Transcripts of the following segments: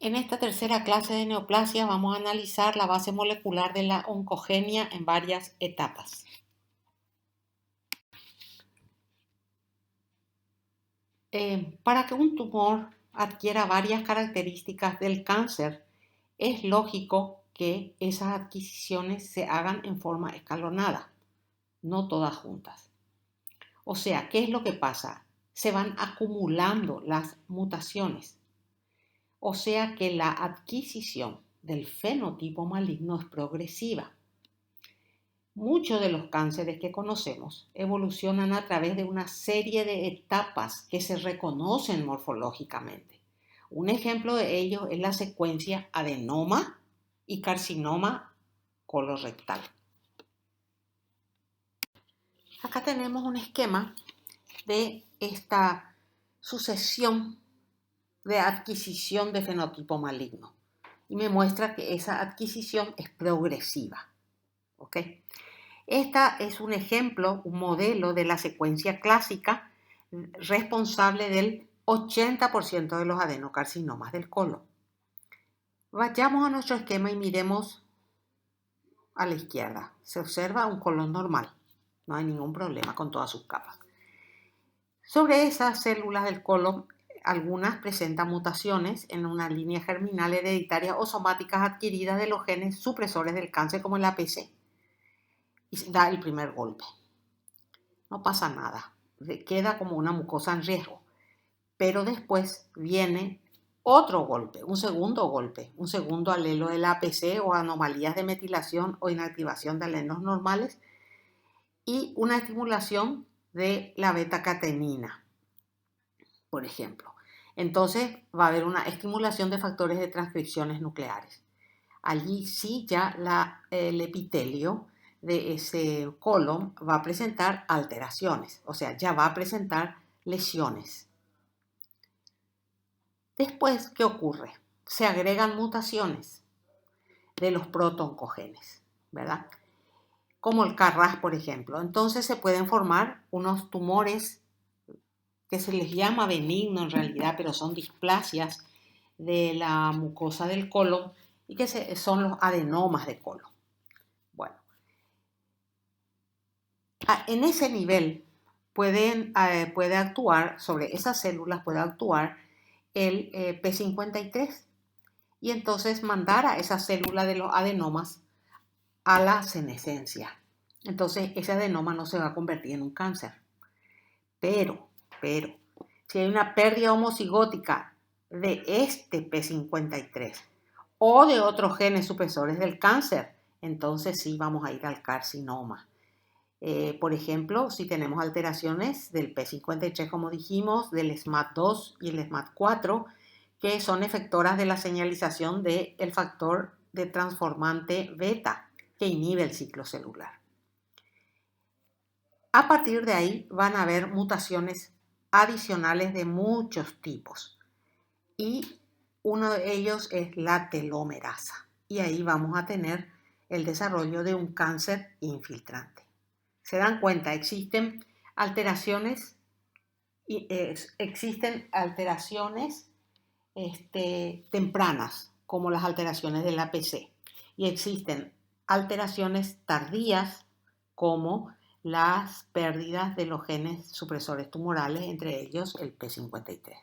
En esta tercera clase de neoplasia vamos a analizar la base molecular de la oncogenia en varias etapas. Para que un tumor adquiera varias características del cáncer, es lógico que esas adquisiciones se hagan en forma escalonada, no todas juntas. O sea, ¿qué es lo que pasa? Se van acumulando las mutaciones. O sea que la adquisición del fenotipo maligno es progresiva. Muchos de los cánceres que conocemos evolucionan a través de una serie de etapas que se reconocen morfológicamente. Un ejemplo de ello es la secuencia adenoma y carcinoma colorectal. Acá tenemos un esquema de esta sucesión de adquisición de fenotipo maligno y me muestra que esa adquisición es progresiva. ¿Ok? Esta es un ejemplo, un modelo de la secuencia clásica responsable del 80% de los adenocarcinomas del colon. Vayamos a nuestro esquema y miremos a la izquierda. Se observa un colon normal. No hay ningún problema con todas sus capas. Sobre esas células del colon, algunas presentan mutaciones en una línea germinal hereditaria o somáticas adquiridas de los genes supresores del cáncer como el APC. Y da el primer golpe. No pasa nada, queda como una mucosa en riesgo. Pero después viene otro golpe, un segundo alelo del APC o anomalías de metilación o inactivación de alelos normales y una estimulación de la beta-catenina, por ejemplo. Entonces va a haber una estimulación de factores de transcripciones nucleares. Allí sí ya el epitelio de ese colon va a presentar alteraciones, o sea, ya va a presentar lesiones. Después, ¿qué ocurre? Se agregan mutaciones de los protooncogenes, ¿verdad? Como el KRAS, por ejemplo. Entonces se pueden formar unos tumores que se les llama benigno en realidad, pero son displasias de la mucosa del colon y que son los adenomas de colon. Bueno, en ese nivel puede actuar, sobre esas células puede actuar el P53 y entonces mandar a esa célula de los adenomas a la senescencia. Entonces ese adenoma no se va a convertir en un cáncer. Pero, si hay una pérdida homocigótica de este P53 o de otros genes supresores del cáncer, entonces sí vamos a ir al carcinoma. Por ejemplo, si tenemos alteraciones del P53, como dijimos, del SMAD2 y el SMAD4, que son efectoras de la señalización del factor de transformante beta, que inhibe el ciclo celular. A partir de ahí van a haber mutaciones adicionales de muchos tipos y uno de ellos es la telomerasa y ahí vamos a tener el desarrollo de un cáncer infiltrante. Se dan cuenta, existen alteraciones tempranas, como las alteraciones del APC, y existen alteraciones tardías, como las pérdidas de los genes supresores tumorales, entre ellos el P53.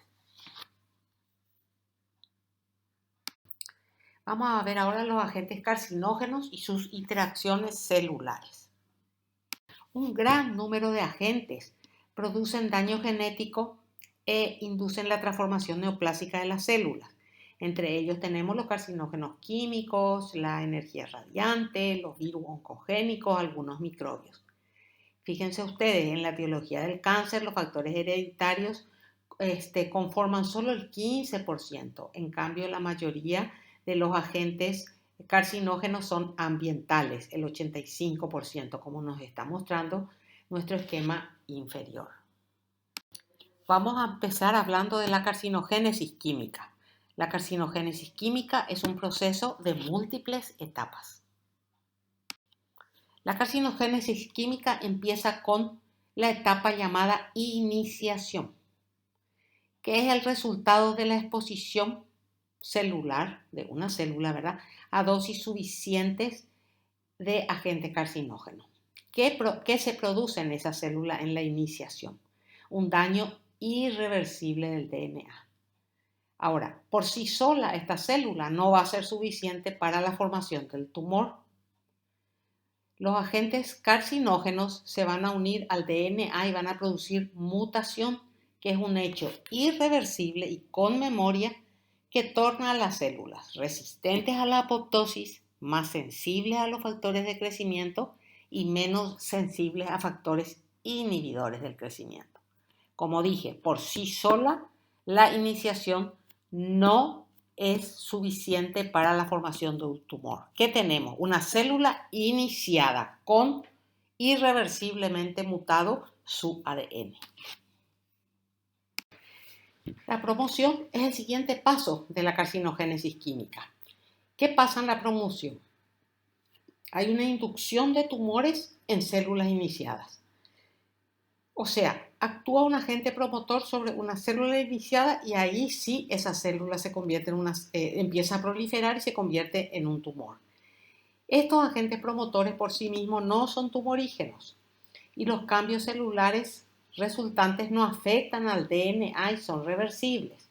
Vamos a ver ahora los agentes carcinógenos y sus interacciones celulares. Un gran número de agentes producen daño genético e inducen la transformación neoplásica de las células. Entre ellos tenemos los carcinógenos químicos, la energía radiante, los virus oncogénicos, algunos microbios. Fíjense ustedes, en la etiología del cáncer los factores hereditarios conforman solo el 15%, en cambio la mayoría de los agentes carcinógenos son ambientales, el 85%, como nos está mostrando nuestro esquema inferior. Vamos a empezar hablando de la carcinogénesis química. La carcinogénesis química es un proceso de múltiples etapas. La carcinogénesis química empieza con la etapa llamada iniciación, que es el resultado de la exposición celular, de una célula, ¿verdad?, a dosis suficientes de agente carcinógeno. ¿Qué se produce en esa célula en la iniciación? Un daño irreversible del DNA. Ahora, por sí sola esta célula no va a ser suficiente para la formación del tumor. Los agentes carcinógenos se van a unir al DNA y van a producir mutación, que es un hecho irreversible y con memoria que torna a las células resistentes a la apoptosis, más sensibles a los factores de crecimiento y menos sensibles a factores inhibidores del crecimiento. Como dije, por sí sola la iniciación no es suficiente para la formación de un tumor. ¿Qué tenemos? Una célula iniciada con irreversiblemente mutado su ADN. La promoción es el siguiente paso de la carcinogénesis química. ¿Qué pasa en la promoción? Hay una inducción de tumores en células iniciadas. O sea, actúa un agente promotor sobre una célula iniciada y ahí sí esa célula se convierte empieza a proliferar y se convierte en un tumor. Estos agentes promotores por sí mismos no son tumorígenos y los cambios celulares resultantes no afectan al DNA y son reversibles.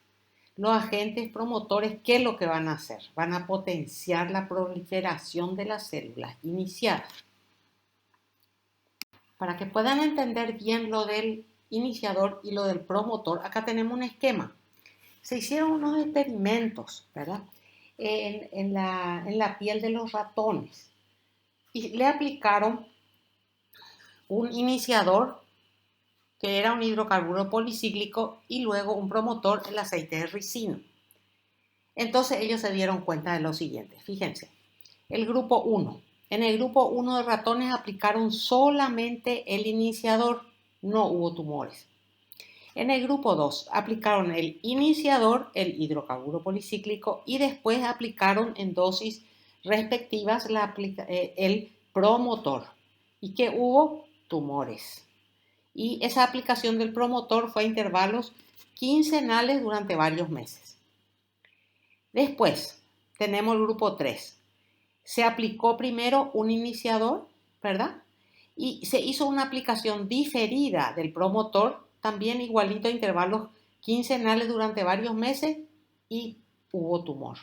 Los agentes promotores, ¿qué es lo que van a hacer? Van a potenciar la proliferación de las células iniciadas. Para que puedan entender bien lo del iniciador y lo del promotor, acá tenemos un esquema. Se hicieron unos experimentos, ¿verdad?, en la piel de los ratones y le aplicaron un iniciador que era un hidrocarburo policíclico y luego un promotor, el aceite de ricino. Entonces ellos se dieron cuenta de lo siguiente, fíjense, el grupo 1. En el grupo 1 de ratones aplicaron solamente el iniciador, no hubo tumores. En el grupo 2 aplicaron el iniciador, el hidrocarburo policíclico, y después aplicaron en dosis respectivas el promotor. ¿Y qué hubo? Tumores. Y esa aplicación del promotor fue a intervalos quincenales durante varios meses. Después tenemos el grupo 3. Se aplicó primero un iniciador, ¿verdad? Y se hizo una aplicación diferida del promotor, también igualito a intervalos quincenales durante varios meses y hubo tumor.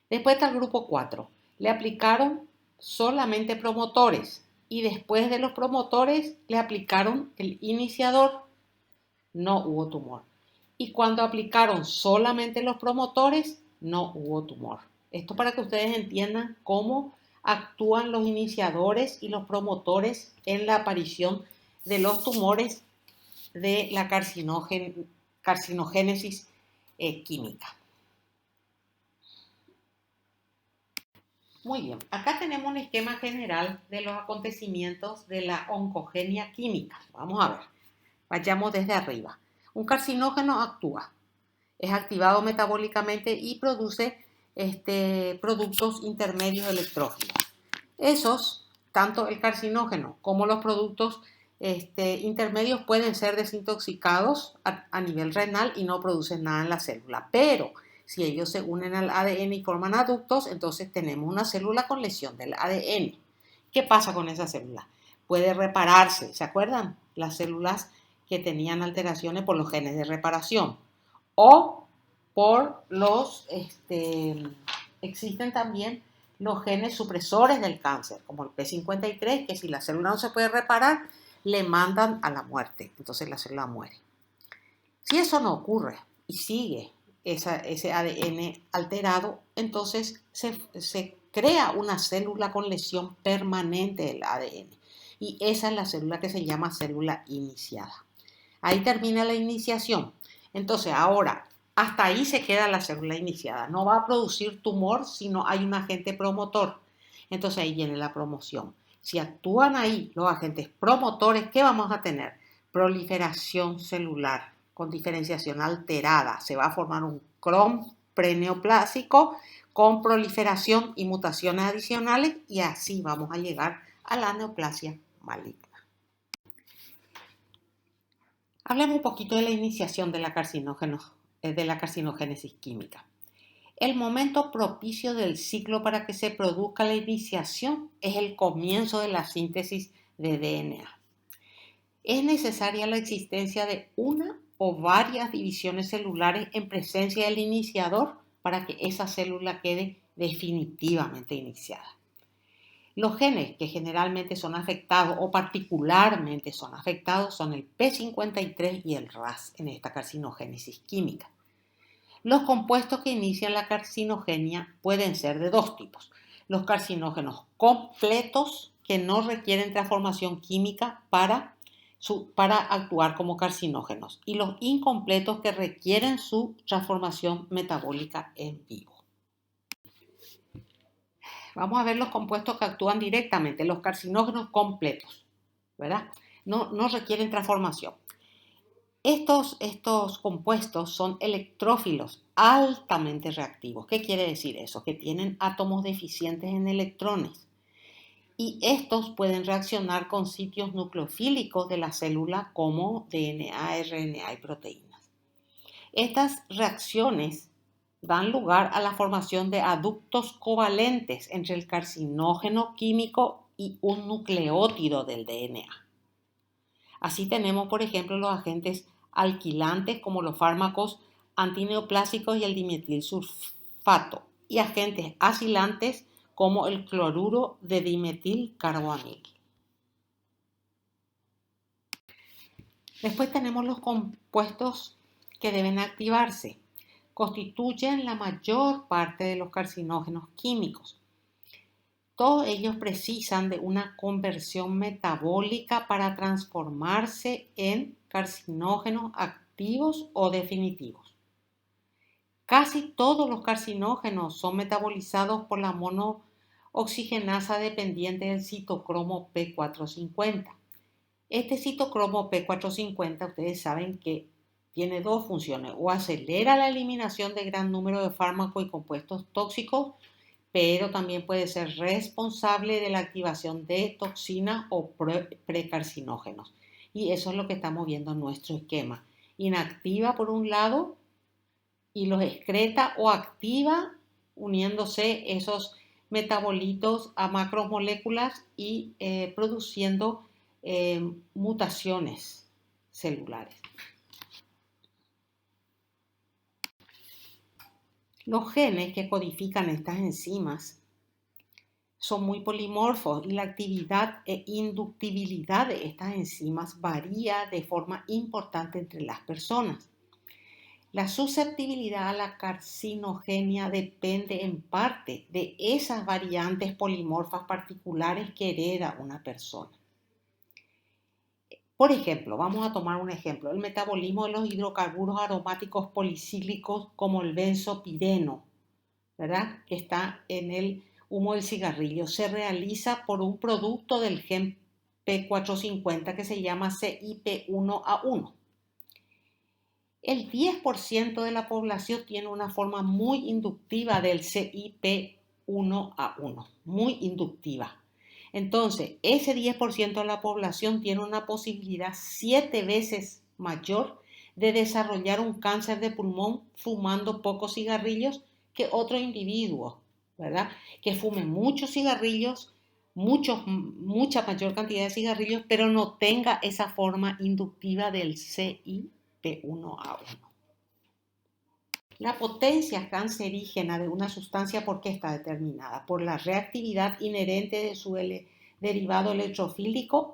Después está el grupo 4. Le aplicaron solamente promotores y después de los promotores le aplicaron el iniciador, no hubo tumor. Y cuando aplicaron solamente los promotores, no hubo tumor. Esto para que ustedes entiendan cómo actúan los iniciadores y los promotores en la aparición de los tumores de la carcinogénesis química. Muy bien, acá tenemos un esquema general de los acontecimientos de la oncogenia química. Vamos a ver, vayamos desde arriba. Un carcinógeno actúa, es activado metabólicamente y produce productos intermedios electrógenos. Esos, tanto el carcinógeno como los productos intermedios pueden ser desintoxicados a nivel renal y no producen nada en la célula. Pero si ellos se unen al ADN y forman aductos, entonces tenemos una célula con lesión del ADN. ¿Qué pasa con esa célula? Puede repararse, ¿se acuerdan? Las células que tenían alteraciones por los genes de reparación. O por existen también los genes supresores del cáncer, como el P53, que si la célula no se puede reparar, le mandan a la muerte, entonces la célula muere. Si eso no ocurre y sigue ese ADN alterado, entonces se crea una célula con lesión permanente del ADN. Y esa es la célula que se llama célula iniciada. Ahí termina la iniciación. Entonces ahora, hasta ahí se queda la célula iniciada. No va a producir tumor si no hay un agente promotor. Entonces ahí viene la promoción. Si actúan ahí los agentes promotores, ¿qué vamos a tener? Proliferación celular con diferenciación alterada. Se va a formar un crom preneoplásico con proliferación y mutaciones adicionales y así vamos a llegar a la neoplasia maligna. Hablemos un poquito de la iniciación de la carcinogénesis química. El momento propicio del ciclo para que se produzca la iniciación es el comienzo de la síntesis de DNA. Es necesaria la existencia de una o varias divisiones celulares en presencia del iniciador para que esa célula quede definitivamente iniciada. Los genes que generalmente son afectados o particularmente son afectados son el P53 y el RAS en esta carcinogénesis química. Los compuestos que inician la carcinogenia pueden ser de dos tipos. Los carcinógenos completos que no requieren transformación química para actuar como carcinógenos y los incompletos que requieren su transformación metabólica en vivo. Vamos a ver los compuestos que actúan directamente, los carcinógenos completos, ¿verdad? No requieren transformación. Estos compuestos son electrófilos altamente reactivos. ¿Qué quiere decir eso? Que tienen átomos deficientes en electrones. Y estos pueden reaccionar con sitios nucleofílicos de la célula como DNA, RNA y proteínas. Estas reacciones dan lugar a la formación de aductos covalentes entre el carcinógeno químico y un nucleótido del DNA. Así tenemos, por ejemplo, los agentes alquilantes como los fármacos antineoplásicos y el dimetilsulfato y agentes acilantes como el cloruro de dimetilcarboanil. Después tenemos los compuestos que deben activarse. Constituyen la mayor parte de los carcinógenos químicos. Todos ellos precisan de una conversión metabólica para transformarse en carcinógenos activos o definitivos. Casi todos los carcinógenos son metabolizados por la monooxigenasa dependiente del citocromo P450. Este citocromo P450, ustedes saben que tiene dos funciones, o acelera la eliminación de gran número de fármacos y compuestos tóxicos, pero también puede ser responsable de la activación de toxinas o precarcinógenos. Y eso es lo que estamos viendo en nuestro esquema. Inactiva por un lado y los excreta o activa uniéndose esos metabolitos a macromoléculas y produciendo mutaciones celulares. Los genes que codifican estas enzimas son muy polimorfos y la actividad e inductibilidad de estas enzimas varía de forma importante entre las personas. La susceptibilidad a la carcinogenia depende en parte de esas variantes polimorfas particulares que hereda una persona. Por ejemplo, vamos a tomar un ejemplo, el metabolismo de los hidrocarburos aromáticos policíclicos como el benzopireno, ¿verdad? Que está en el humo del cigarrillo, se realiza por un producto del gen P450 que se llama CYP1A1. El 10% de la población tiene una forma muy inductiva del CYP1A1, muy inductiva. Entonces, ese 10% de la población tiene una posibilidad 7 veces mayor de desarrollar un cáncer de pulmón fumando pocos cigarrillos que otro individuo, ¿verdad? Que fume muchos cigarrillos, mucha mayor cantidad de cigarrillos, pero no tenga esa forma inductiva del CYP1A1. La potencia cancerígena de una sustancia, ¿por qué está determinada? Por la reactividad inherente de su derivado electrofílico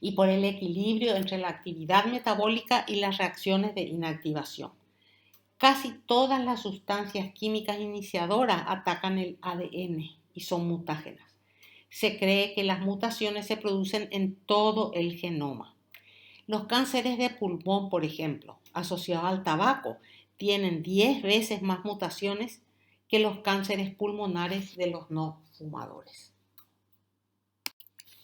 y por el equilibrio entre la actividad metabólica y las reacciones de inactivación. Casi todas las sustancias químicas iniciadoras atacan el ADN y son mutágenas. Se cree que las mutaciones se producen en todo el genoma. Los cánceres de pulmón, por ejemplo, asociados al tabaco, tienen 10 veces más mutaciones que los cánceres pulmonares de los no fumadores.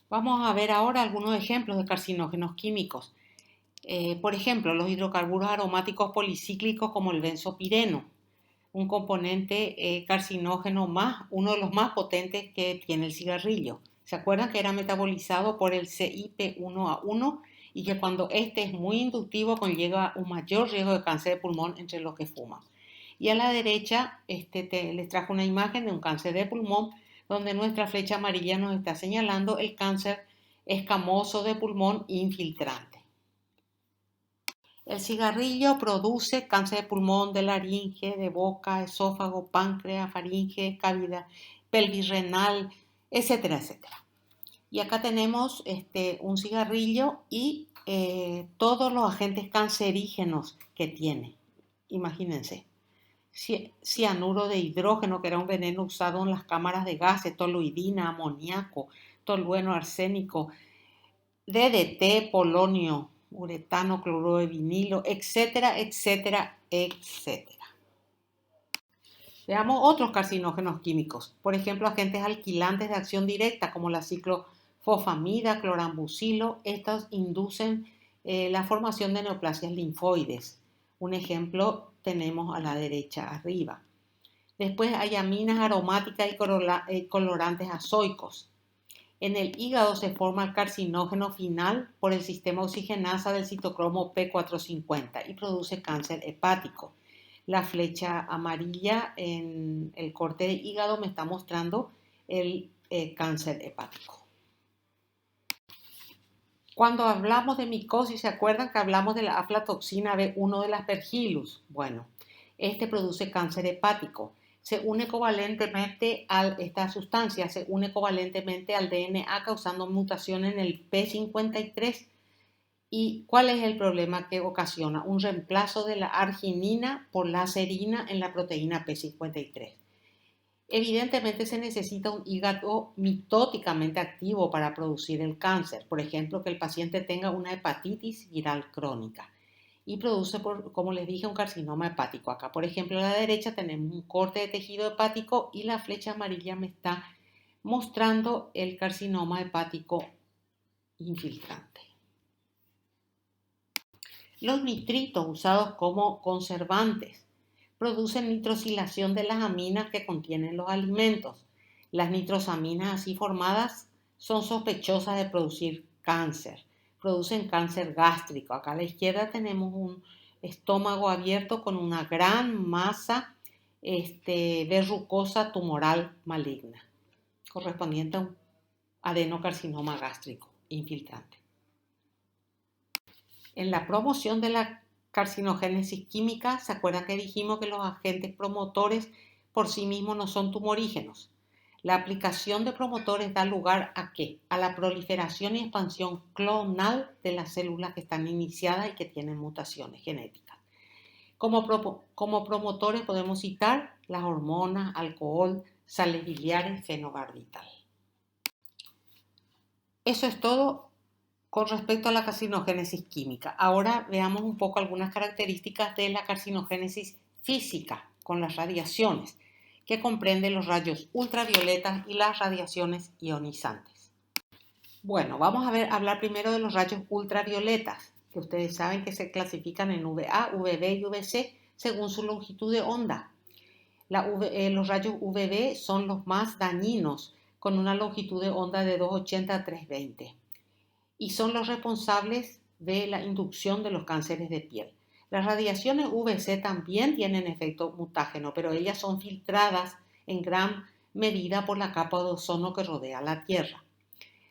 Vamos a ver ahora algunos ejemplos de carcinógenos químicos. Por ejemplo, los hidrocarburos aromáticos policíclicos como el benzopireno, un componente carcinógeno uno de los más potentes que tiene el cigarrillo. ¿Se acuerdan que era metabolizado por el CYP1A1 y que cuando este es muy inductivo conlleva un mayor riesgo de cáncer de pulmón entre los que fuman? Y a la derecha les trajo una imagen de un cáncer de pulmón, donde nuestra flecha amarilla nos está señalando el cáncer escamoso de pulmón infiltrante. El cigarrillo produce cáncer de pulmón, de laringe, de boca, esófago, páncreas, faringe, cavidad pelvis renal, etcétera, etcétera. Y acá tenemos un cigarrillo y todos los agentes cancerígenos que tiene. Imagínense. Cianuro de hidrógeno, que era un veneno usado en las cámaras de gases, toluidina, amoníaco, tolueno, arsénico, DDT, polonio, uretano, cloruro de vinilo, etcétera, etcétera, etcétera. Veamos otros carcinógenos químicos, por ejemplo, agentes alquilantes de acción directa como la ciclofosfamida, clorambucilo. Estos inducen la formación de neoplasias linfoides. Un ejemplo tenemos a la derecha arriba. Después hay aminas aromáticas y colorantes azoicos. En el hígado se forma el carcinógeno final por el sistema oxigenasa del citocromo P450 y produce cáncer hepático. La flecha amarilla en el corte de hígado me está mostrando el cáncer hepático. Cuando hablamos de micosis, ¿se acuerdan que hablamos de la aflatoxina B1 del Aspergillus? Bueno, produce cáncer hepático. Esta sustancia se une covalentemente al DNA causando mutación en el P53. ¿Y cuál es el problema que ocasiona? Un reemplazo de la arginina por la serina en la proteína P53. Evidentemente se necesita un hígado mitóticamente activo para producir el cáncer. Por ejemplo, que el paciente tenga una hepatitis viral crónica y produce, como les dije, un carcinoma hepático. Acá, por ejemplo, a la derecha tenemos un corte de tejido hepático y la flecha amarilla me está mostrando el carcinoma hepático infiltrante. Los nitritos usados como conservantes producen nitrosilación de las aminas que contienen los alimentos. Las nitrosaminas así formadas son sospechosas de producir cáncer. Producen cáncer gástrico. Acá a la izquierda tenemos un estómago abierto con una gran masa verrucosa tumoral maligna, correspondiente a un adenocarcinoma gástrico infiltrante. En la promoción de la carcinogénesis química, ¿se acuerdan que dijimos que los agentes promotores por sí mismos no son tumorígenos? La aplicación de promotores da lugar ¿a qué? A la proliferación y expansión clonal de las células que están iniciadas y que tienen mutaciones genéticas. Como promotores podemos citar las hormonas, alcohol, sales biliares, fenobarbital. Eso es todo con respecto a la carcinogénesis química. Ahora veamos un poco algunas características de la carcinogénesis física con las radiaciones, que comprende los rayos ultravioletas y las radiaciones ionizantes. Bueno, vamos a hablar primero de los rayos ultravioletas, que ustedes saben que se clasifican en UVA, UVB y UVC según su longitud de onda. Los rayos UVB son los más dañinos, con una longitud de onda de 280 a 320. Y son los responsables de la inducción de los cánceres de piel. Las radiaciones UVC también tienen efecto mutágeno, pero ellas son filtradas en gran medida por la capa de ozono que rodea la Tierra.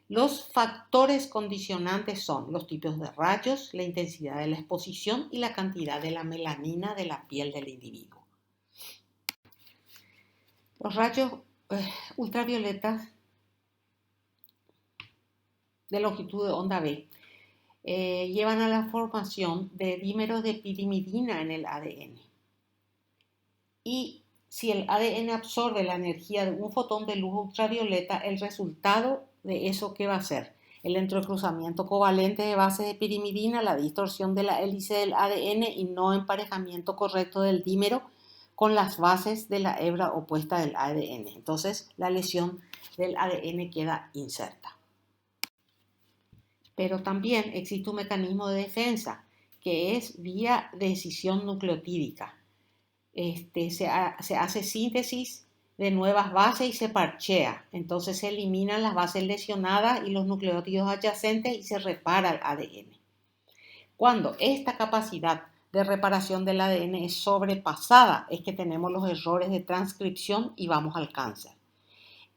Los factores condicionantes son los tipos de rayos, la intensidad de la exposición y la cantidad de la melanina de la piel del individuo. Los rayos ultravioletas de longitud de onda B llevan a la formación de dímeros de pirimidina en el ADN. Y si el ADN absorbe la energía de un fotón de luz ultravioleta, el resultado de eso, ¿qué va a ser? El entrecruzamiento covalente de bases de pirimidina, la distorsión de la hélice del ADN y no emparejamiento correcto del dímero con las bases de la hebra opuesta del ADN. Entonces, la lesión del ADN queda inserta. Pero también existe un mecanismo de defensa que es vía de escisión nucleotídica. Se hace síntesis de nuevas bases y se parchea. Entonces se eliminan las bases lesionadas y los nucleótidos adyacentes y se repara el ADN. Cuando esta capacidad de reparación del ADN es sobrepasada, es que tenemos los errores de transcripción y vamos al cáncer.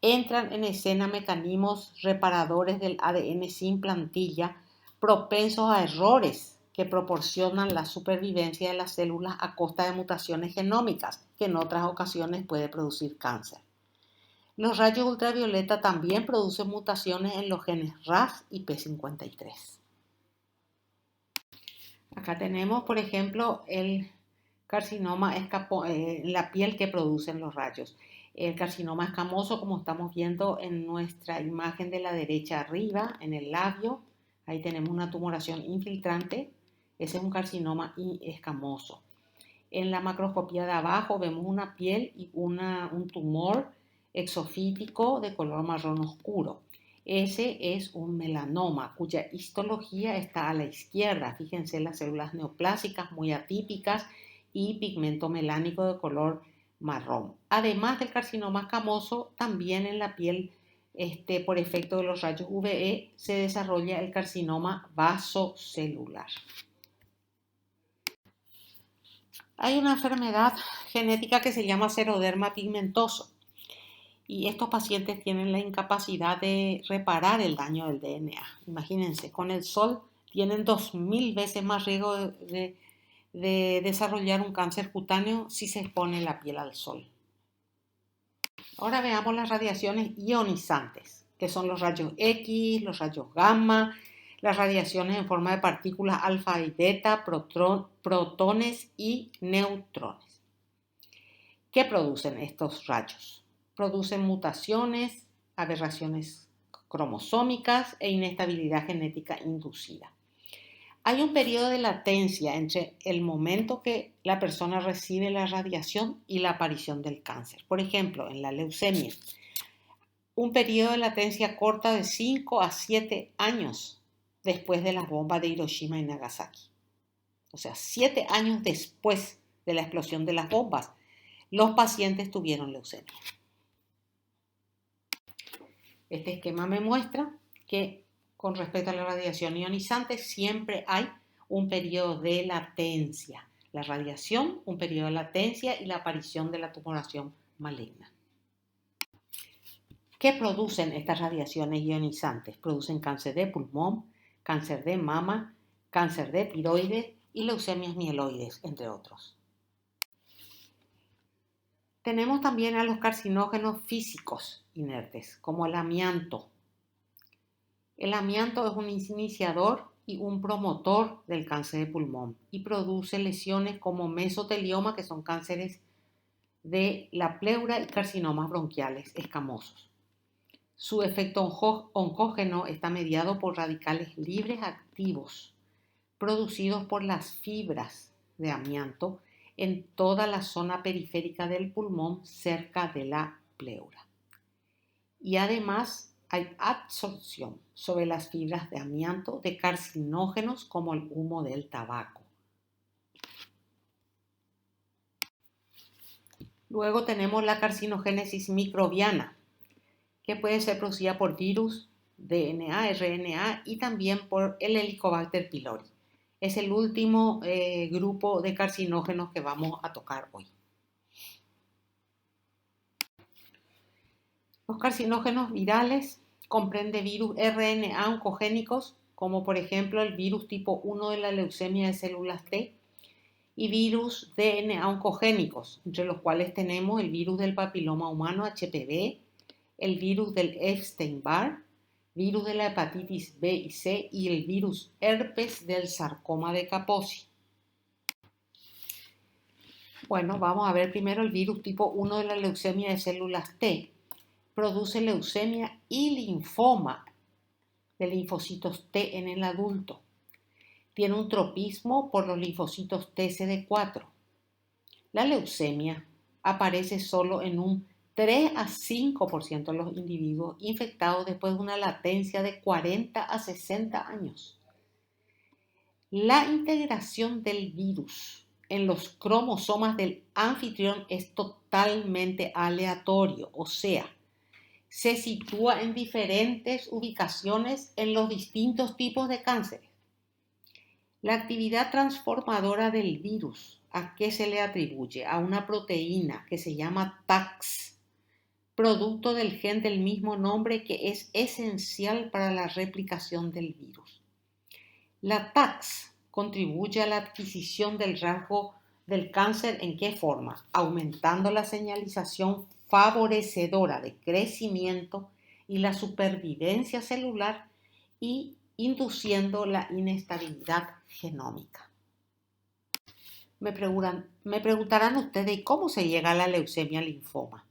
Entran en escena mecanismos reparadores del ADN sin plantilla, propensos a errores que proporcionan la supervivencia de las células a costa de mutaciones genómicas, que en otras ocasiones puede producir cáncer. Los rayos ultravioleta también producen mutaciones en los genes RAS y P53. Acá tenemos, por ejemplo, el carcinoma en la piel que producen los rayos. El carcinoma escamoso, como estamos viendo en nuestra imagen de la derecha arriba, en el labio, ahí tenemos una tumoración infiltrante. Ese es un carcinoma escamoso. En la macroscopía de abajo vemos una piel y un tumor exofítico de color marrón oscuro. Ese es un melanoma cuya histología está a la izquierda. Fíjense las células neoplásicas muy atípicas y pigmento melánico de color marrón. Además del carcinoma escamoso, también en la piel, por efecto de los rayos UVE, se desarrolla el carcinoma vasocelular. Hay una enfermedad genética que se llama xeroderma pigmentoso y estos pacientes tienen la incapacidad de reparar el daño del DNA. Imagínense, con el sol tienen 2000 veces más riesgo de desarrollar un cáncer cutáneo si se expone la piel al sol. Ahora veamos las radiaciones ionizantes, que son los rayos X, los rayos gamma, las radiaciones en forma de partículas alfa y beta, protones y neutrones. ¿Qué producen estos rayos? Producen mutaciones, aberraciones cromosómicas e inestabilidad genética inducida. Hay un periodo de latencia entre el momento que la persona recibe la radiación y la aparición del cáncer. Por ejemplo, en la leucemia, un periodo de latencia corta de 5 a 7 años después de las bombas de Hiroshima y Nagasaki. O sea, 7 años después de la explosión de las bombas, los pacientes tuvieron leucemia. Este esquema me muestra que con respecto a la radiación ionizante siempre hay un periodo de latencia. La radiación, un periodo de latencia y la aparición de la tumoración maligna. ¿Qué producen estas radiaciones ionizantes? Producen cáncer de pulmón, cáncer de mama, cáncer de tiroides y leucemias mieloides, entre otros. Tenemos también a los carcinógenos físicos inertes, como el amianto. El amianto es un iniciador y un promotor del cáncer de pulmón y produce lesiones como mesotelioma, que son cánceres de la pleura, y carcinomas bronquiales escamosos. Su efecto oncógeno está mediado por radicales libres activos producidos por las fibras de amianto en toda la zona periférica del pulmón cerca de la pleura. Y además hay absorción sobre las fibras de amianto de carcinógenos como el humo del tabaco. Luego tenemos la carcinogénesis microbiana, que puede ser producida por virus, DNA, RNA y también por el Helicobacter pylori. Es el último grupo de carcinógenos que vamos a tocar hoy. Los carcinógenos virales comprenden virus RNA oncogénicos, como por ejemplo el virus tipo 1 de la leucemia de células T, y virus DNA oncogénicos, entre los cuales tenemos el virus del papiloma humano HPV, el virus del Epstein-Barr, virus de la hepatitis B y C y el virus herpes del sarcoma de Kaposi. Bueno, vamos a ver primero el virus tipo 1 de la leucemia de células T. Produce leucemia y linfoma de linfocitos T en el adulto. Tiene un tropismo por los linfocitos TCD4. La leucemia aparece solo en un 3 a 5% de los individuos infectados después de una latencia de 40 a 60 años. La integración del virus en los cromosomas del anfitrión es totalmente aleatorio, o sea, se sitúa en diferentes ubicaciones en los distintos tipos de cánceres. La actividad transformadora del virus, ¿a qué se le atribuye? A una proteína que se llama TAX, producto del gen del mismo nombre que es esencial para la replicación del virus. La TAX contribuye a la adquisición del rasgo del cáncer. ¿En qué forma? Aumentando la señalización favorecedora de crecimiento y la supervivencia celular y induciendo la inestabilidad genómica. Me preguntarán ustedes, ¿cómo se llega a la leucemia linfoma?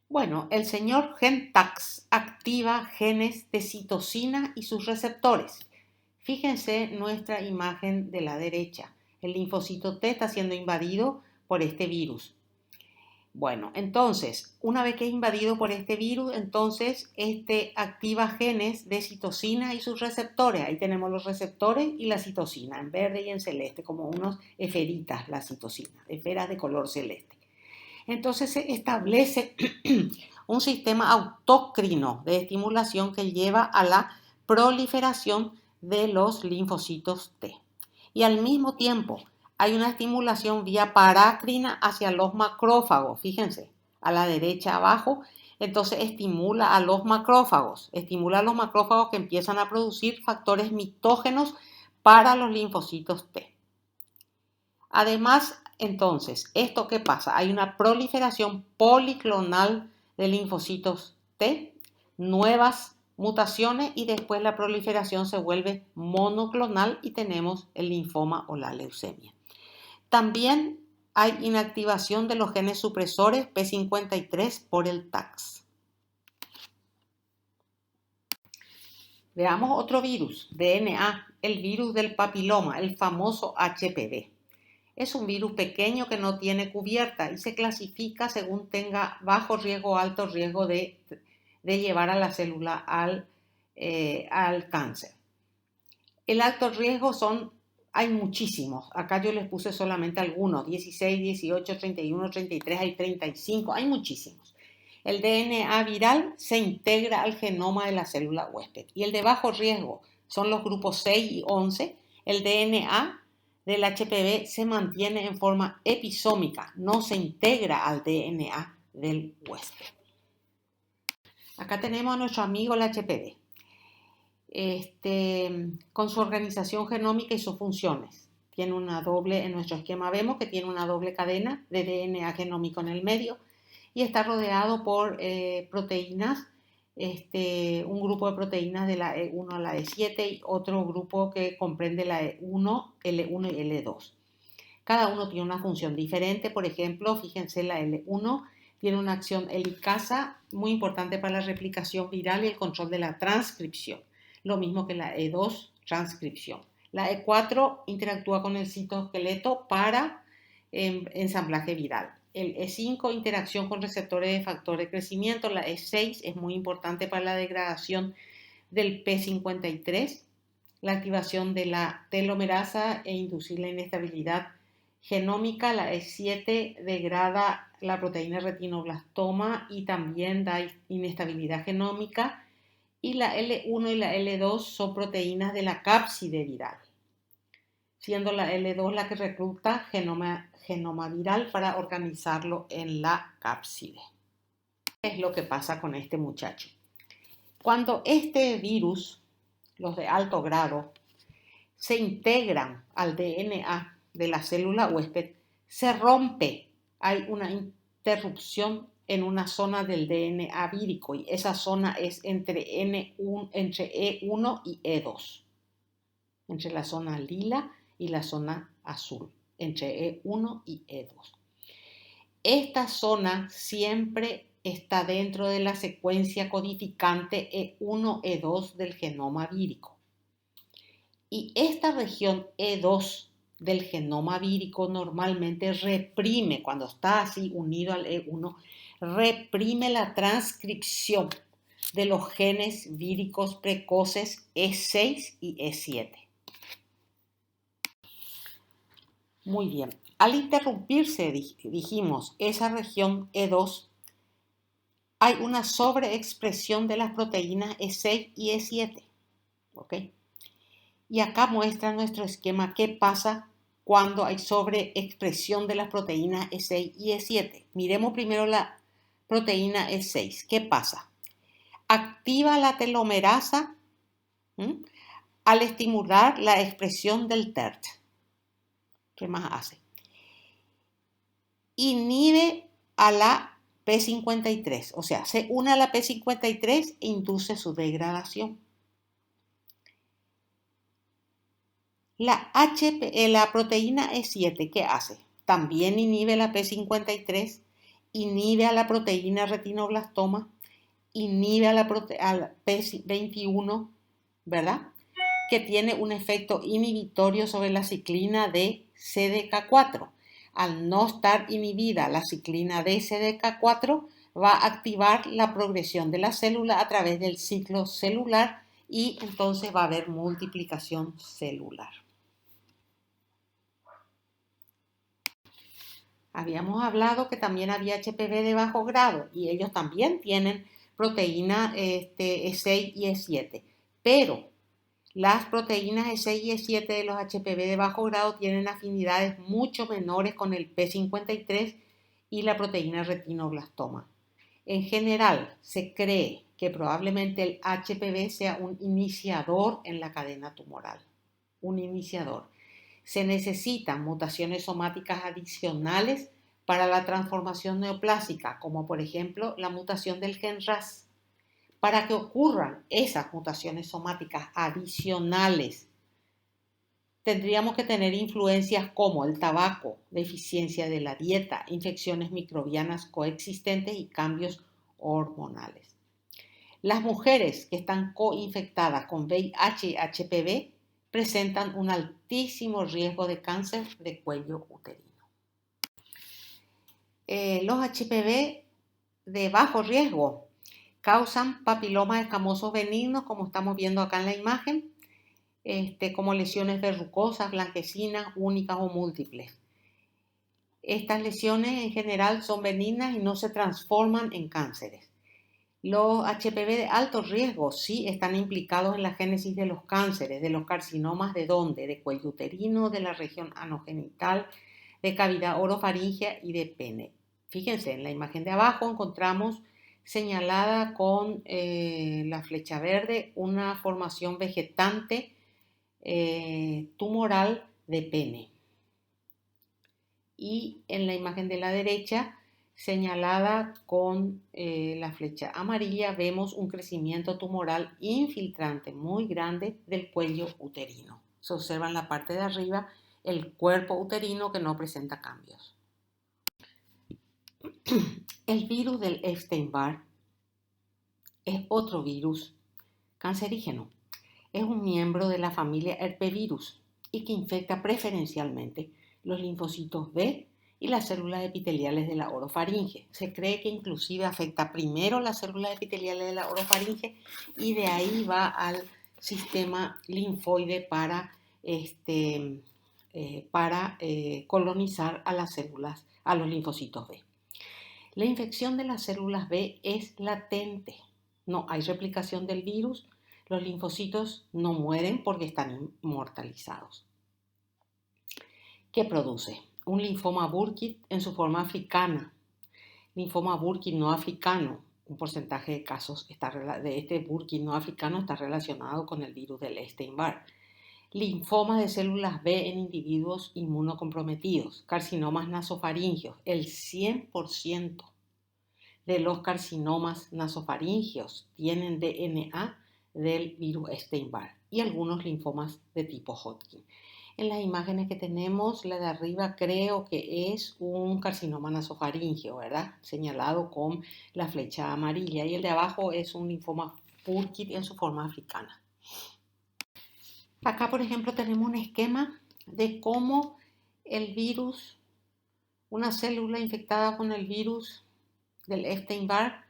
Bueno, el señor gen TAX activa genes de citosina y sus receptores. Fíjense nuestra imagen de la derecha. El linfocito T está siendo invadido por este virus. Bueno, entonces, una vez que es invadido por este virus, entonces activa genes de citosina y sus receptores. Ahí tenemos los receptores y la citosina, en verde y en celeste, como unos esferitas, la citosina, esferas de color celeste. Entonces se establece un sistema autócrino de estimulación que lleva a la proliferación de los linfocitos T. Y al mismo tiempo hay una estimulación vía parácrina hacia los macrófagos. Fíjense, a la derecha abajo, entonces estimula a los macrófagos que empiezan a producir factores mitógenos para los linfocitos T. Además, entonces, ¿esto qué pasa? Hay una proliferación policlonal de linfocitos T, nuevas mutaciones y después la proliferación se vuelve monoclonal y tenemos el linfoma o la leucemia. También hay inactivación de los genes supresores P53 por el TAX. Veamos otro virus, DNA, el virus del papiloma, el famoso HPV. Es un virus pequeño que no tiene cubierta y se clasifica según tenga bajo riesgo o alto riesgo de llevar a la célula al cáncer. El alto riesgo hay muchísimos. Acá yo les puse solamente algunos, 16, 18, 31, 33, hay 35, hay muchísimos. El DNA viral se integra al genoma de la célula huésped y el de bajo riesgo son los grupos 6 y 11. El DNA del HPV se mantiene en forma episómica, no se integra al DNA del huésped. Acá tenemos a nuestro amigo el HPV, con su organización genómica y sus funciones. Tiene una doble, en nuestro esquema vemos que tiene una doble cadena de DNA genómico en el medio y está rodeado por proteínas, un grupo de proteínas de la E1 a la E7 y otro grupo que comprende la E1, L1 y L2. Cada uno tiene una función diferente. Por ejemplo, fíjense, la L1 tiene una acción helicasa muy importante para la replicación viral y el control de la transcripción. Lo mismo que la E2, transcripción. La E4 interactúa con el citoesqueleto para ensamblaje viral. El E5, interacción con receptores de factor de crecimiento. La E6 es muy importante para la degradación del P53, la activación de la telomerasa e inducir la inestabilidad genómica. La E7 degrada la proteína retinoblastoma y también da inestabilidad genómica. Y la L1 y la L2 son proteínas de la cápside viral, siendo la L2 la que recluta genoma viral para organizarlo en la cápside. ¿Qué es lo que pasa con este muchacho? Cuando este virus, los de alto grado, se integran al DNA de la célula huésped, se rompe. Hay una interrupción en una zona del DNA vírico y esa zona es entre E1 y E2, entre la zona lila y la zona azul, entre E1 y E2. Esta zona siempre está dentro de la secuencia codificante E1-E2 del genoma vírico. Y esta región E2 del genoma vírico normalmente reprime, cuando está así unido al E1, reprime la transcripción de los genes víricos precoces E6 y E7. Muy bien. Al interrumpirse, dijimos, esa región E2, hay una sobreexpresión de las proteínas E6 y E7. ¿Ok? Y acá muestra nuestro esquema qué pasa cuando hay sobreexpresión de las proteínas E6 y E7. Miremos primero la proteína E6. ¿Qué pasa? Activa la telomerasa al estimular la expresión del TERT. ¿Qué más hace? Inhibe a la P53, o sea, se une a la P53 e induce su degradación. La proteína E7, ¿qué hace? También inhibe la P53, inhibe a la proteína retinoblastoma, inhibe a la P21, ¿verdad? Que tiene un efecto inhibitorio sobre la ciclina de CDK4. Al no estar inhibida la ciclina de CDK4, va a activar la progresión de la célula a través del ciclo celular y entonces va a haber multiplicación celular. Habíamos hablado que también había HPV de bajo grado y ellos también tienen proteína E6 y E7, pero las proteínas E6 y E7 de los HPV de bajo grado tienen afinidades mucho menores con el P53 y la proteína retinoblastoma. En general, se cree que probablemente el HPV sea un iniciador en la cadena tumoral. Un iniciador. Se necesitan mutaciones somáticas adicionales para la transformación neoplásica, como por ejemplo la mutación del gen RAS. Para que ocurran esas mutaciones somáticas adicionales, tendríamos que tener influencias como el tabaco, deficiencia de la dieta, infecciones microbianas coexistentes y cambios hormonales. Las mujeres que están coinfectadas con VIH y HPV presentan un altísimo riesgo de cáncer de cuello uterino. Los HPV de bajo riesgo causan papilomas escamosos benignos, como estamos viendo acá en la imagen, como lesiones verrucosas, blanquecinas, únicas o múltiples. Estas lesiones en general son benignas y no se transforman en cánceres. Los HPV de alto riesgo sí están implicados en la génesis de los cánceres, de los carcinomas ¿de dónde? De cuello uterino, de la región anogenital, de cavidad orofaringea y de pene. Fíjense, en la imagen de abajo encontramos señalada con la flecha verde una formación vegetante tumoral de pene. Y en la imagen de la derecha, señalada con la flecha amarilla, vemos un crecimiento tumoral infiltrante muy grande del cuello uterino. Se observa en la parte de arriba el cuerpo uterino que no presenta cambios. El virus del Epstein-Barr es otro virus cancerígeno. Es un miembro de la familia herpevirus y que infecta preferencialmente los linfocitos B y las células epiteliales de la orofaringe. Se cree que inclusive afecta primero las células epiteliales de la orofaringe y de ahí va al sistema linfoide para colonizar a las células, a los linfocitos B. La infección de las células B es latente. No hay replicación del virus. Los linfocitos no mueren porque están inmortalizados. ¿Qué produce? Un linfoma Burkitt en su forma africana. Linfoma Burkitt no africano. Un porcentaje de casos de este Burkitt no africano está relacionado con el virus del Epstein-Barr. Linfomas de células B en individuos inmunocomprometidos. Carcinomas nasofaringeos. El 100% de los carcinomas nasofaringeos tienen DNA del virus Epstein-Barr y algunos linfomas de tipo Hodgkin. En las imágenes que tenemos, la de arriba creo que es un carcinoma nasofaríngeo, ¿verdad? Señalado con la flecha amarilla. Y el de abajo es un linfoma Burkitt en su forma africana. Acá, por ejemplo, tenemos un esquema de cómo el virus, una célula infectada con el virus del Epstein-Barr,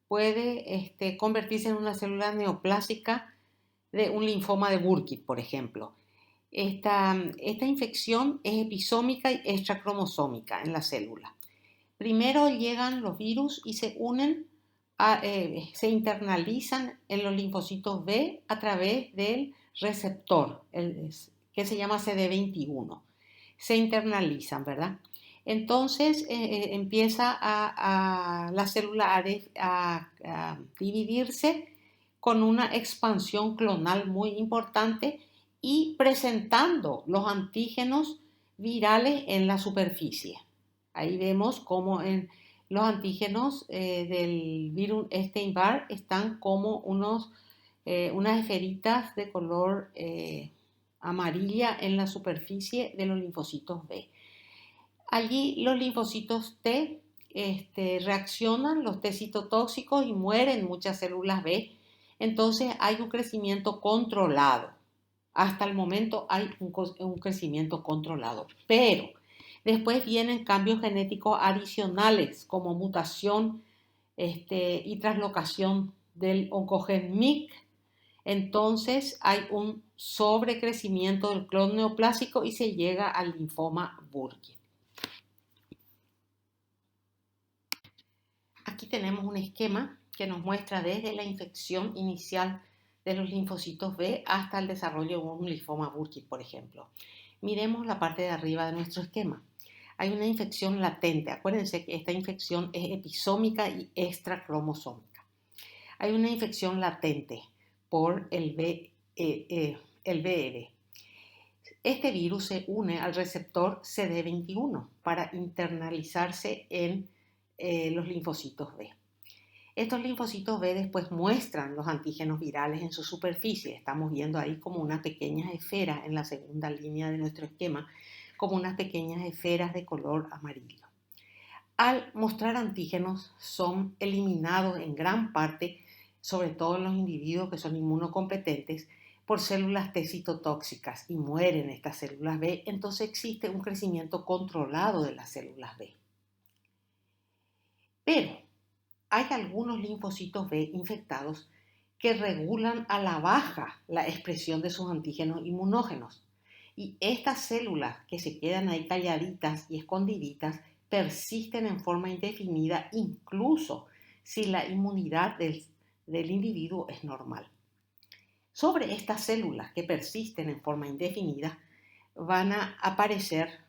puede convertirse en una célula neoplásica de un linfoma de Burkitt, por ejemplo. Esta infección es episómica y extracromosómica en la célula. Primero llegan los virus y se unen, se internalizan en los linfocitos B a través del receptor, que se llama CD21. Se internalizan, ¿verdad? Entonces empieza la célula a dividirse con una expansión clonal muy importante y presentando los antígenos virales en la superficie. Ahí vemos cómo los antígenos del virus Epstein-Barr están como unas esferitas de color amarilla en la superficie de los linfocitos B. Allí los linfocitos T reaccionan, los T citotóxicos, y mueren muchas células B. Entonces hay un crecimiento controlado. Hasta el momento hay un crecimiento controlado. Pero después vienen cambios genéticos adicionales como mutación y translocación del oncogen MYC. Entonces hay un sobrecrecimiento del clon neoplásico y se llega al linfoma Burkitt. Aquí tenemos un esquema que nos muestra desde la infección inicial de los linfocitos B hasta el desarrollo de un linfoma Burkitt, por ejemplo. Miremos la parte de arriba de nuestro esquema. Hay una infección latente. Acuérdense que esta infección es episómica y extracromosómica. Hay una infección latente por el VEB. Este virus se une al receptor CD21 para internalizarse en los linfocitos B. Estos linfocitos B después muestran los antígenos virales en su superficie. Estamos viendo ahí como unas pequeñas esferas en la segunda línea de nuestro esquema, como unas pequeñas esferas de color amarillo. Al mostrar antígenos son eliminados en gran parte, sobre todo en los individuos que son inmunocompetentes, por células T citotóxicas y mueren estas células B. Entonces existe un crecimiento controlado de las células B. Pero hay algunos linfocitos B infectados que regulan a la baja la expresión de sus antígenos inmunógenos. Y estas células que se quedan ahí calladitas y escondiditas persisten en forma indefinida, incluso si la inmunidad del individuo es normal. Sobre estas células que persisten en forma indefinida van a aparecer,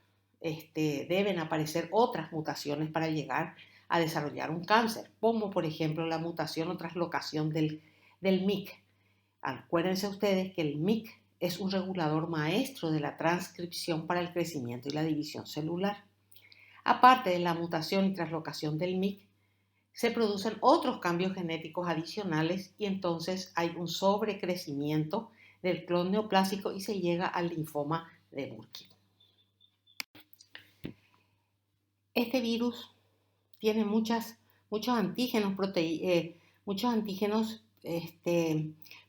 deben aparecer otras mutaciones para llegar a desarrollar un cáncer, como por ejemplo la mutación o translocación del MYC. Acuérdense ustedes que el MYC es un regulador maestro de la transcripción para el crecimiento y la división celular. Aparte de la mutación y translocación del MYC, se producen otros cambios genéticos adicionales y entonces hay un sobrecrecimiento del clon neoplásico y se llega al linfoma de Burkitt. Este virus tiene muchos antígenos,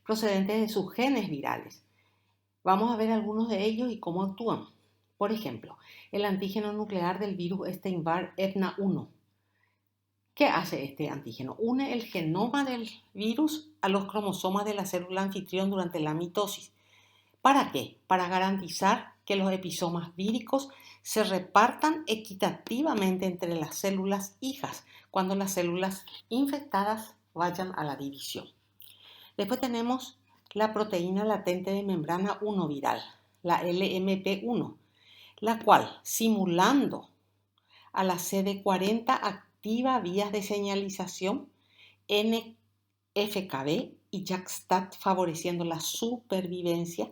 procedentes de sus genes virales. Vamos a ver algunos de ellos y cómo actúan. Por ejemplo, el antígeno nuclear del virus Epstein-Barr EDNA1. ¿Qué hace este antígeno? Une el genoma del virus a los cromosomas de la célula anfitrión durante la mitosis. ¿Para qué? Para garantizar que los episomas víricos se repartan equitativamente entre las células hijas cuando las células infectadas vayan a la división. Después tenemos la proteína latente de membrana 1 viral, la LMP1, la cual, simulando a la CD40, activa vías de señalización NFKB y JAK-STAT, favoreciendo la supervivencia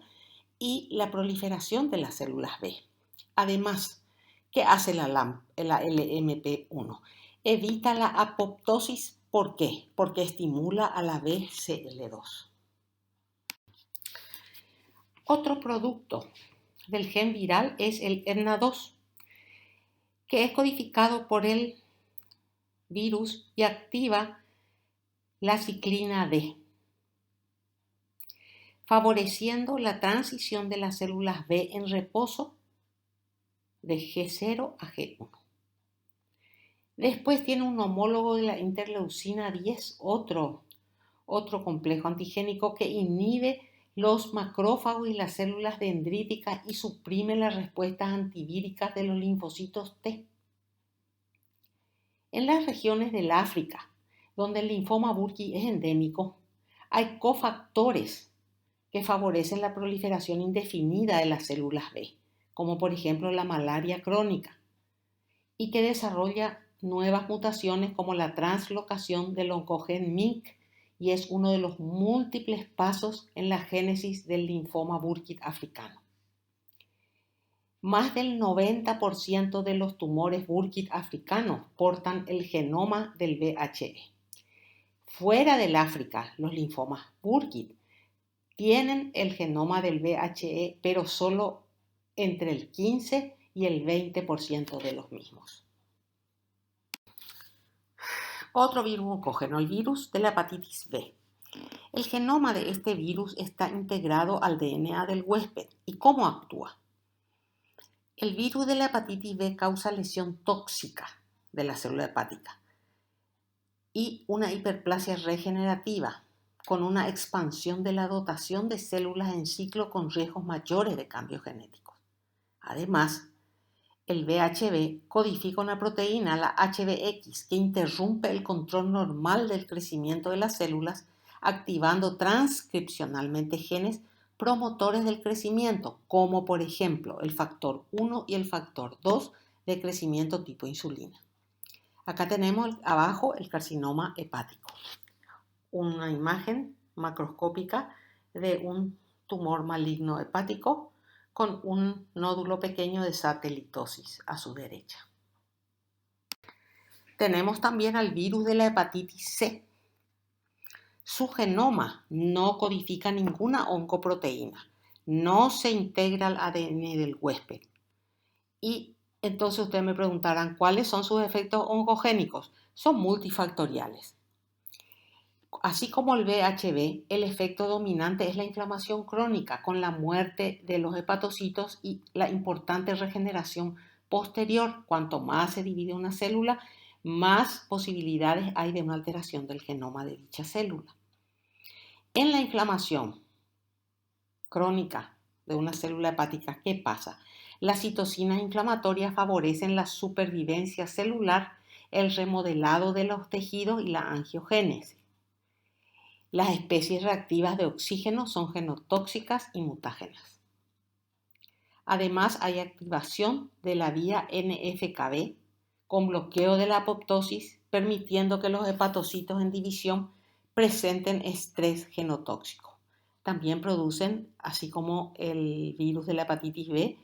y la proliferación de las células B. Además, ¿qué hace la LMP1? Evita la apoptosis. ¿Por qué? Porque estimula a la BCL2. Otro producto del gen viral es el EDNA2, que es codificado por el virus y activa la ciclina D, favoreciendo la transición de las células B en reposo de G0 a G1. Después tiene un homólogo de la interleucina 10, otro complejo antigénico que inhibe los macrófagos y las células dendríticas y suprime las respuestas antivíricas de los linfocitos T. En las regiones del África, donde el linfoma Burkitt es endémico, hay cofactores que favorecen la proliferación indefinida de las células B, como por ejemplo la malaria crónica, y que desarrolla nuevas mutaciones como la translocación del oncogen MYC, y es uno de los múltiples pasos en la génesis del linfoma Burkitt africano. Más del 90% de los tumores Burkitt africanos portan el genoma del VHE. Fuera del África, los linfomas Burkitt tienen el genoma del VHE, pero solo entre el 15 y el 20% de los mismos. Otro virus oncógeno, el virus de la hepatitis B. El genoma de este virus está integrado al DNA del huésped. ¿Y cómo actúa? El virus de la hepatitis B causa lesión tóxica de la célula hepática y una hiperplasia regenerativa con una expansión de la dotación de células en ciclo con riesgos mayores de cambios genéticos. Además, el VHB codifica una proteína, la HBX, que interrumpe el control normal del crecimiento de las células, activando transcripcionalmente genes promotores del crecimiento, como por ejemplo el factor 1 y el factor 2 de crecimiento tipo insulina. Acá tenemos abajo el carcinoma hepático, una imagen macroscópica de un tumor maligno hepático con un nódulo pequeño de satelitosis a su derecha. Tenemos también al virus de la hepatitis C. Su genoma no codifica ninguna oncoproteína, no se integra al ADN del huésped. Y entonces ustedes me preguntarán, ¿cuáles son sus efectos oncogénicos? Son multifactoriales. Así como el VHB, el efecto dominante es la inflamación crónica con la muerte de los hepatocitos y la importante regeneración posterior. Cuanto más se divide una célula, más posibilidades hay de una alteración del genoma de dicha célula. En la inflamación crónica de una célula hepática, ¿qué pasa? Las citocinas inflamatorias favorecen la supervivencia celular, el remodelado de los tejidos y la angiogénesis. Las especies reactivas de oxígeno son genotóxicas y mutágenas. Además, hay activación de la vía NF-κB con bloqueo de la apoptosis, permitiendo que los hepatocitos en división presenten estrés genotóxico. También producen, así como el virus de la hepatitis B,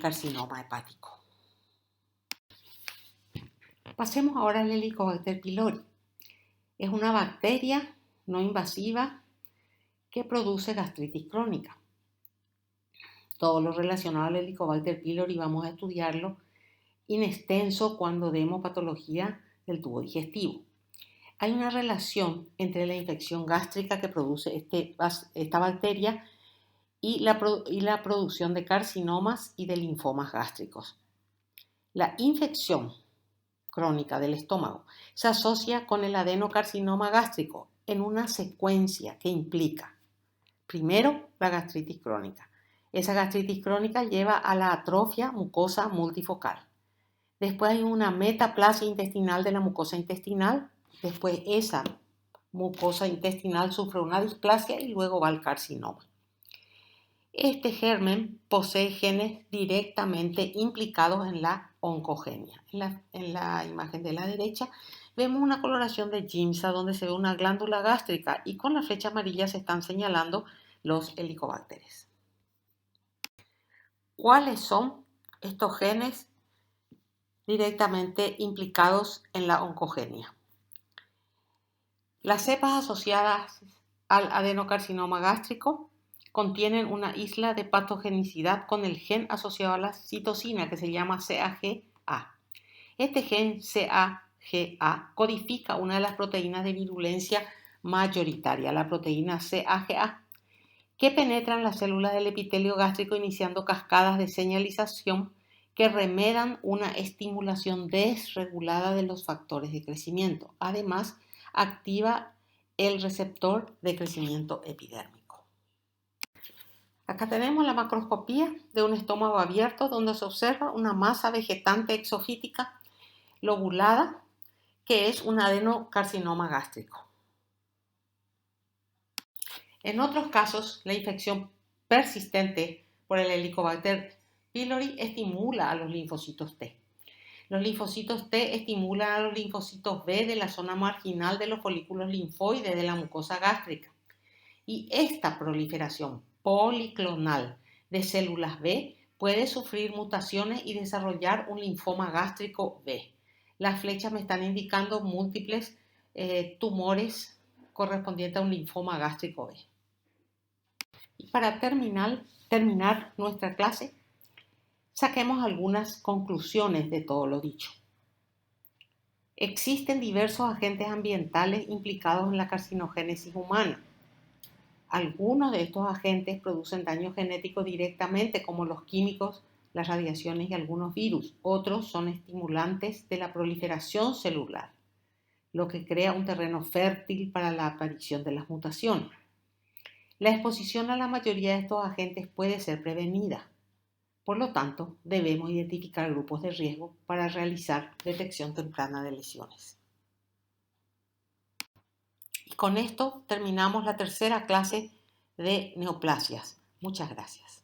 carcinoma hepático. Pasemos ahora al Helicobacter pylori. Es una bacteria no invasiva que produce gastritis crónica. Todo lo relacionado al Helicobacter pylori vamos a estudiarlo in extenso cuando demos patología del tubo digestivo. Hay una relación entre la infección gástrica que produce esta bacteria y la producción de carcinomas y de linfomas gástricos. La infección crónica del estómago se asocia con el adenocarcinoma gástrico en una secuencia que implica, primero, la gastritis crónica. Esa gastritis crónica lleva a la atrofia mucosa multifocal. Después hay una metaplasia intestinal de la mucosa intestinal. Después esa mucosa intestinal sufre una displasia y luego va al carcinoma. Este germen posee genes directamente implicados en la oncogenia. En la imagen de la derecha vemos una coloración de Giemsa donde se ve una glándula gástrica y con la flecha amarilla se están señalando los helicobacteres. ¿Cuáles son estos genes directamente implicados en la oncogenia? Las cepas asociadas al adenocarcinoma gástrico contienen una isla de patogenicidad con el gen asociado a la citosina que se llama CAGA. Este gen CAGA codifica una de las proteínas de virulencia mayoritaria, la proteína CAGA, que penetra en las células del epitelio gástrico iniciando cascadas de señalización que remedan una estimulación desregulada de los factores de crecimiento. Además, activa el receptor de crecimiento epidérmico. Acá tenemos la macroscopía de un estómago abierto donde se observa una masa vegetante exofítica lobulada que es un adenocarcinoma gástrico. En otros casos, la infección persistente por el Helicobacter pylori estimula a los linfocitos T. Los linfocitos T estimulan a los linfocitos B de la zona marginal de los folículos linfoides de la mucosa gástrica. Y esta proliferación policlonal de células B puede sufrir mutaciones y desarrollar un linfoma gástrico B. Las flechas me están indicando múltiples tumores correspondientes a un linfoma gástrico B. Y para terminar nuestra clase, saquemos algunas conclusiones de todo lo dicho. Existen diversos agentes ambientales implicados en la carcinogénesis humana. Algunos de estos agentes producen daño genético directamente, como los químicos, las radiaciones y algunos virus. Otros son estimulantes de la proliferación celular, lo que crea un terreno fértil para la aparición de las mutaciones. La exposición a la mayoría de estos agentes puede ser prevenida. Por lo tanto, debemos identificar grupos de riesgo para realizar detección temprana de lesiones. Y con esto terminamos la tercera clase de neoplasias. Muchas gracias.